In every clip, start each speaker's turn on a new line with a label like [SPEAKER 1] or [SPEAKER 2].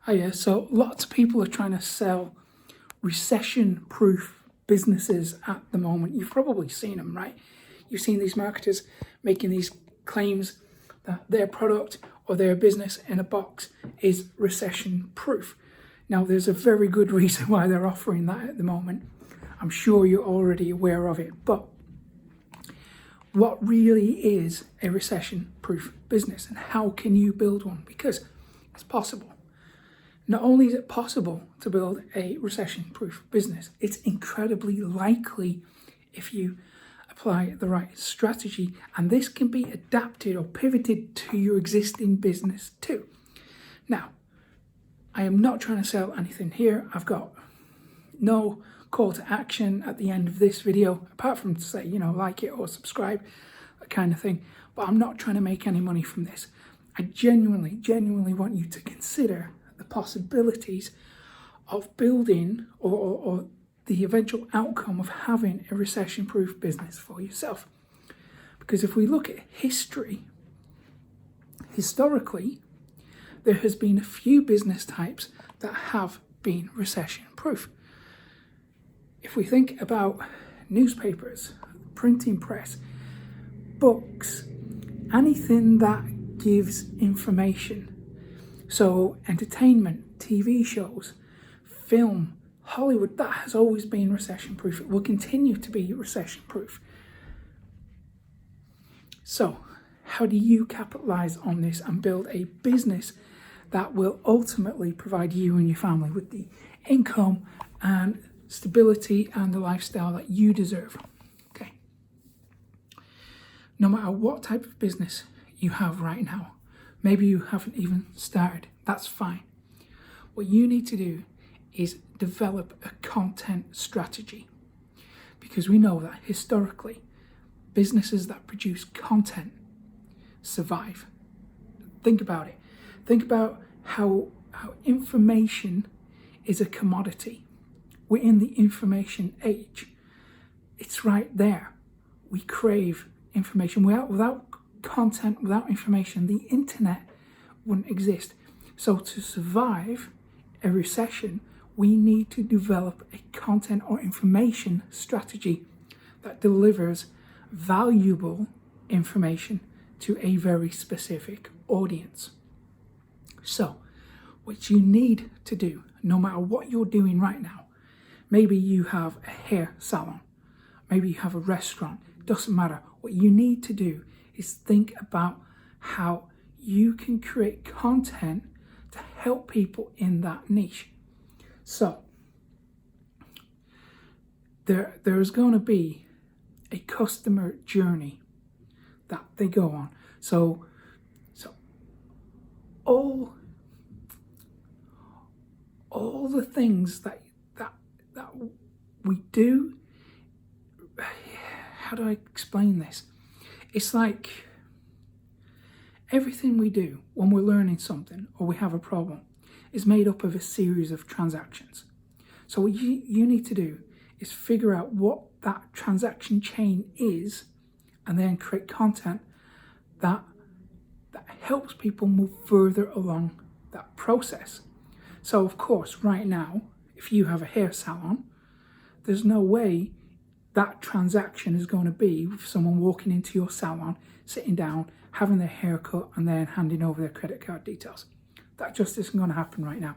[SPEAKER 1] Hiya. So lots of people are trying to sell recession-proof businesses at the moment. You've probably seen them, right? You've seen these marketers making these claims that their product or their business in a box is recession-proof. Now, there's a very good reason why they're offering that at the moment. I'm sure you're already aware of it, but what really is a recession-proof business and how can you build one? Because it's possible. Not only is it possible to build a recession-proof business, it's incredibly likely if you apply the right strategy, and this can be adapted or pivoted to your existing business too. Now, I am not trying to sell anything here. I've got no call to action at the end of this video, apart from to say, like it or subscribe, that kind of thing. But I'm not trying to make any money from this. I genuinely want you to consider the possibilities of building or the eventual outcome of having a recession-proof business for yourself. Because if we look at history, historically, there has been a few business types that have been recession-proof. If we think about newspapers, printing press, books, anything that gives information, so entertainment, TV shows, film, Hollywood, that has always been recession-proof. It will continue to be recession-proof. So, how do you capitalize on this and build a business that will ultimately provide you and your family with the income and stability and the lifestyle that you deserve? Okay. No matter what type of business you have right now, maybe you haven't even started, that's fine. What you need to do is develop a content strategy, because we know that historically businesses that produce content survive. Think about it. Think about how information is a commodity. We're in the information age. It's right there. We crave information. Without content, without information, the internet wouldn't exist. So to survive a recession, we need to develop a content or information strategy that delivers valuable information to a very specific audience. So, what you need to do, no matter what you're doing right now, maybe you have a hair salon, maybe you have a restaurant, doesn't matter. What you need to do is think about how you can create content to help people in that niche. So, there's going to be a customer journey that they go on. So all the things that we do, how do I explain this? It's like everything we do when we're learning something or we have a problem is made up of a series of transactions. So what you need to do is figure out what that transaction chain is and then create content that helps people move further along that process. So of course, right now, if you have a hair salon, there's no way that transaction is going to be with someone walking into your salon, sitting down, having their hair cut, and then handing over their credit card details. That just isn't going to happen right now.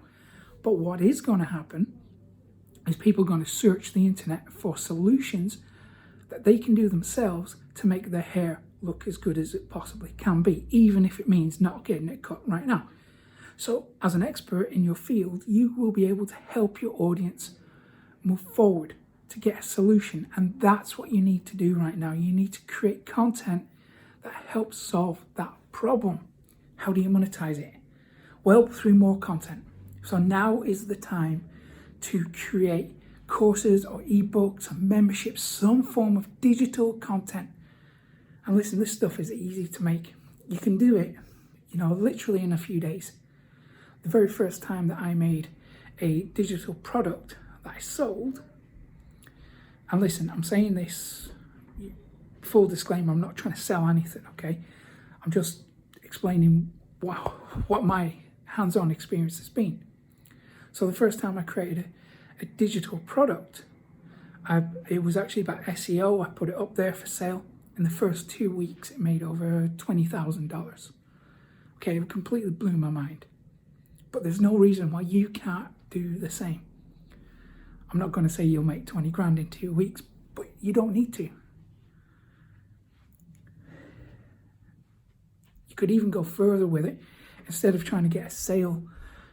[SPEAKER 1] But what is going to happen is people are going to search the internet for solutions that they can do themselves to make their hair look as good as it possibly can be, even if it means not getting it cut right now. So as an expert in your field, you will be able to help your audience move forward to get a solution. And that's what you need to do right now. You need to create content that helps solve that problem. How do you monetize it? Well, through more content. So now is the time to create courses or ebooks or memberships, some form of digital content. And listen, this stuff is easy to make. You can do it, literally in a few days. The very first time that I made a digital product that I sold, and listen, I'm saying this, full disclaimer, I'm not trying to sell anything, okay? I'm just explaining what my hands-on experience has been. So the first time I created a digital product, it was actually about SEO. I put it up there for sale. In the first 2 weeks, it made over $20,000. Okay, it completely blew my mind. But there's no reason why you can't do the same. I'm not going to say you'll make 20 grand in 2 weeks, but you don't need to. You could even go further with it. Instead of trying to get a sale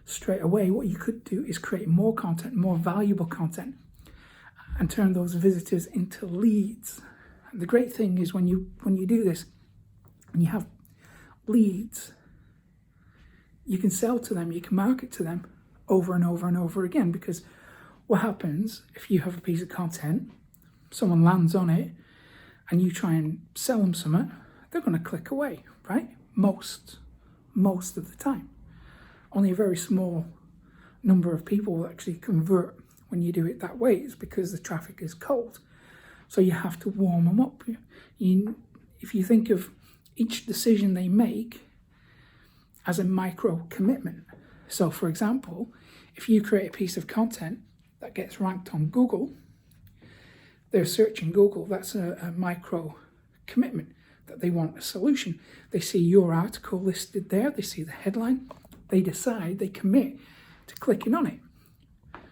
[SPEAKER 1] straight away, what you could do is create more content, more valuable content, and turn those visitors into leads. And the great thing is when you do this and you have leads, you can sell to them, you can market to them over and over and over again. Because what happens if you have a piece of content, someone lands on it, and you try and sell them something, they're going to click away, right? Most of the time. Only a very small number of people will actually convert when you do it that way. It's because the traffic is cold. So you have to warm them up. If you think of each decision they make as a micro commitment. So for example, if you create a piece of content that gets ranked on Google, they're searching Google, that's a micro commitment that they want a solution. They see your article listed there, they see the headline, they decide, they commit to clicking on it.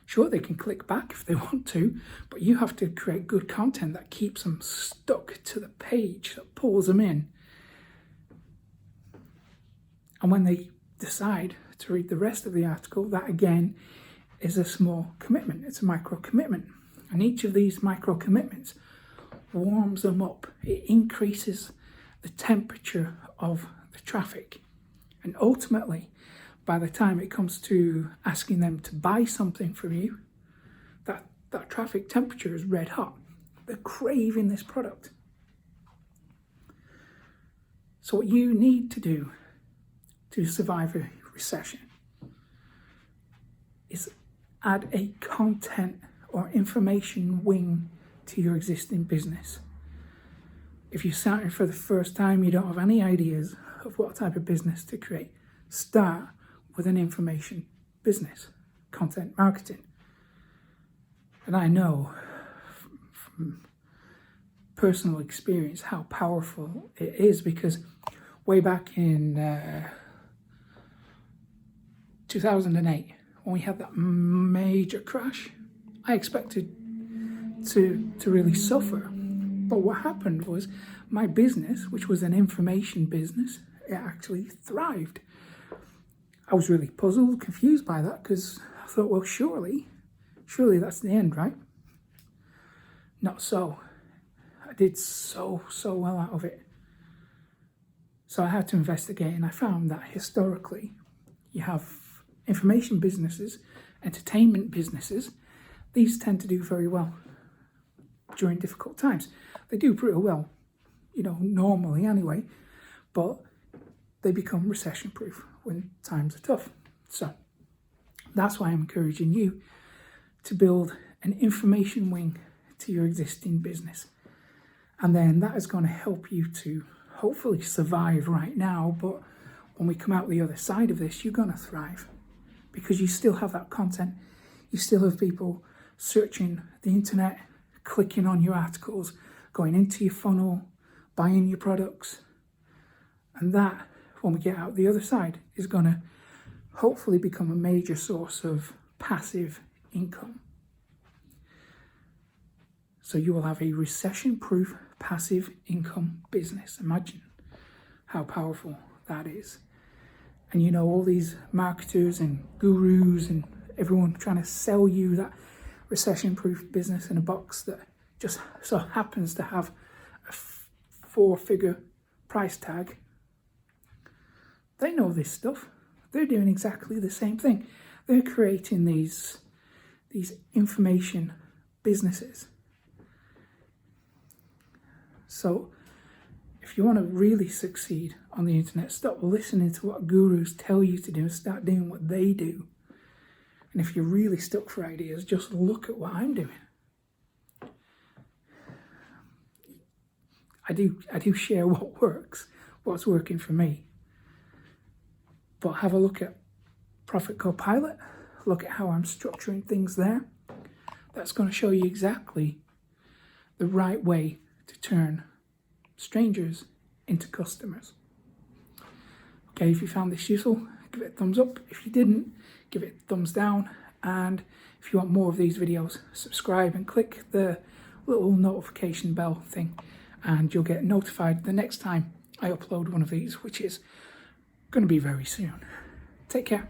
[SPEAKER 1] Sure, they can click back if they want to, but you have to create good content that keeps them stuck to the page, that pulls them in. And when they decide to read the rest of the article, that again is a small commitment. It's a micro commitment. And each of these micro commitments warms them up. It increases the temperature of the traffic. And ultimately, by the time it comes to asking them to buy something from you, that traffic temperature is red hot. They're craving this product. So what you need to do to survive a recession is add a content or information wing to your existing business. If you're starting for the first time, you don't have any ideas of what type of business to create, start with an information business, content marketing. And I know from personal experience how powerful it is, because way back in 2008, when we had that major crash, I expected to really suffer. But what happened was my business, which was an information business, it actually thrived. I was really puzzled, confused by that, because I thought, well, surely that's the end, right? Not so. I did so well out of it. So I had to investigate, and I found that historically, you have information businesses, entertainment businesses. These tend to do very well during difficult times. They do pretty well, normally anyway, but they become recession-proof when times are tough. So that's why I'm encouraging you to build an information wing to your existing business. And then that is going to help you to hopefully survive right now, but when we come out the other side of this, you're going to thrive because you still have that content. You still have people searching the internet, clicking on your articles, going into your funnel, buying your products. And that, when we get out the other side, is going to hopefully become a major source of passive income. So you will have a recession-proof passive income business. Imagine how powerful that is. And all these marketers and gurus and everyone trying to sell you that recession-proof business in a box that just so happens to have a four-figure price tag. They know this stuff. They're doing exactly the same thing. They're creating these information businesses. So if you want to really succeed on the internet, stop listening to what gurus tell you to do and start doing what they do. And if you're really stuck for ideas, just look at what I'm doing. I do share what works, what's working for me. But have a look at Profit Copilot, look at how I'm structuring things there. That's going to show you exactly the right way to turn strangers into customers. Okay, if you found this useful, give it a thumbs up. If you didn't, give it a thumbs down. And if you want more of these videos, subscribe and click the little notification bell thing, and you'll get notified the next time I upload one of these, which is going to be very soon. Take care.